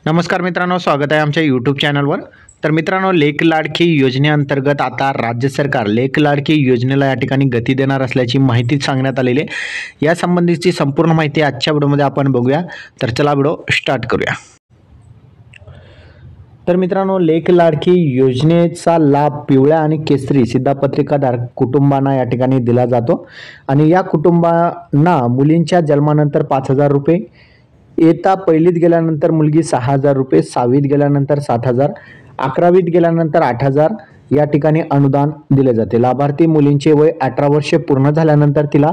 नमस्कार मित्रांनो, स्वागत आहे आमच्या यूट्यूब चॅनलवर। तर मित्रांनो, लेक लाडकी योजनेअंतर्गत आता राज्य सरकार लेक लाडकी योजनेला या ठिकाणी गती देणार असल्याची माहिती सांगण्यात आलेली आहे। या संबंधीची संपूर्ण माहिती आजच्या व्हिडिओमध्ये आपण बघूया। तर चला व्हिडिओ स्टार्ट करूया। तर मित्रांनो, लेक लाडकी योजनेचा लाभ पिवळ्या आणि केसरी शिधापत्रिकाधारक कुटुंबांना या ठिकाणी दिला जातो आणि या कुटुंबांना मुलींच्या जन्मानंतर 5,000 रुपये, इयत्ता पहिलीत गेल्यानंतर मुलगी 6,000 रुपये, 6वीत गेल्यानंतर 7,000, 11वीत गेल्यानंतर 8,000 या ठिकाणी अनुदान दिले जाते। लाभार्थी मुलींचे वय 18 वर्षे पूर्ण झाल्यानंतर तिला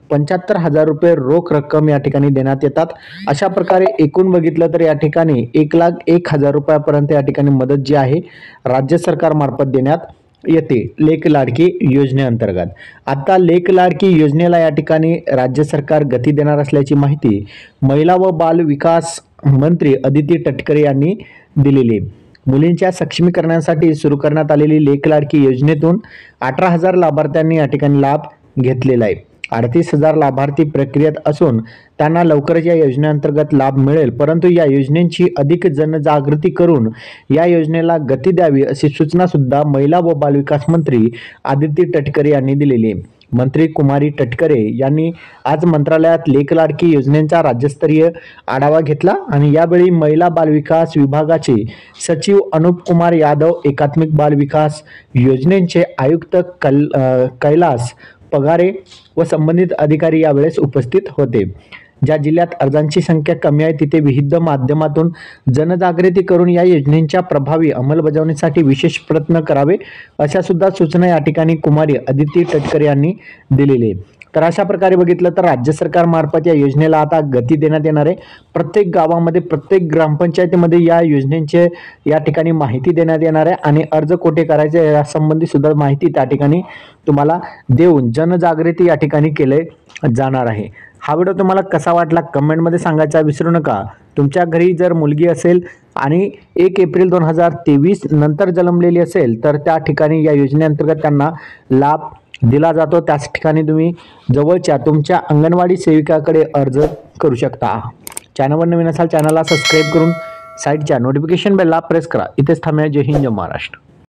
75,000 रुपये रोख रक्कम या ठिकाणी देण्यात येतात। अशा प्रकारे एकूण बघितलं तर या ठिकाणी 1,01,000 रुपयापर्यंत या ठिकाणी मदत जी आहे राज्य सरकारमार्फत देण्यात येते लेक लाडकी योजनेअंतर्गत। आता लेक लाडकी योजनेला या ठिकाणी राज्य सरकार गती देणार असल्याची माहिती महिला व बाल विकास मंत्री अदिती तटकरे यांनी दिलेली। मुलींच्या सक्षमीकरणासाठी सुरू करण्यात आलेली लेक लाडकी योजनेतून 18,000 लाभार्थ्यांनी या ठिकाणी लाभ घेतलेला आहे। 38,000 लाभार्थी प्रक्रियेत असून त्यांना लवकरच या योजनेअंतर्गत लाभ मिळेल, परंतु या योजनेची अधिक जनजागृती करून या योजनेला गती द्यावी अशी सूचना सुद्धा महिला व बालविकास मंत्री अदिती तटकरे यांनी दिलेली आहे। मंत्री कुमारी तटकरे यांनी आज मंत्रालयात लेक लाडकी योजनेचा राज्यस्तरीय आढावा घेतला आणि यावेळी महिला बालविकास विभागाचे सचिव अनुप कुमार यादव, एकात्मिक बाल विकास योजनेचे आयुक्त कैलास पगारे व संबंधित अधिकारी यावेळेस उपस्थित होते। ज्या जिल्ह्यात अर्जांची संख्या कमी आहे तिथे विविध माध्यमातून जनजागृती करून या योजनेच्या प्रभावी अंमलबजावणीसाठी विशेष प्रयत्न करावे अशा सुद्धा सूचना या ठिकाणी कुमारी अदिती तटकरे यांनी दिलेली आहे। तर अशा प्रकारे बघितलं तर राज्य सरकारमार्फत या योजनेला आता गती देण्यात येणार आहे। प्रत्येक गावामध्ये, प्रत्येक ग्रामपंचायतीमध्ये या योजनेचे या ठिकाणी माहिती देण्यात येणार आहे आणि अर्ज कोठे करायचे या संबंधी सुद्धा माहिती त्या ठिकाणी तुम्हाला देऊन जनजागृती या ठिकाणी केले जाणार आहे। हा व्हिडिओ तुम्हाला कसा वाटला कमेंटमध्ये सांगायचा विसरू नका। तुमच्या घरी जर मुलगी असेल आणि 1 एप्रिल 2023 नंतर जन्मलेली असेल तर त्या ठिकाणी या योजनेअंतर्गत त्यांना लाभ दिला जातो। त्याच ठिकाणी तुम्ही जवळच्या तुमच्या अंगणवाडी सेविकाकडे अर्ज करू शकता। चॅनलवर नवीन असाल चॅनलला सबस्क्राईब करून साईडच्या नोटिफिकेशन बेलला प्रेस करा। इथेच थांबूया। जय हिंद, जय महाराष्ट्र।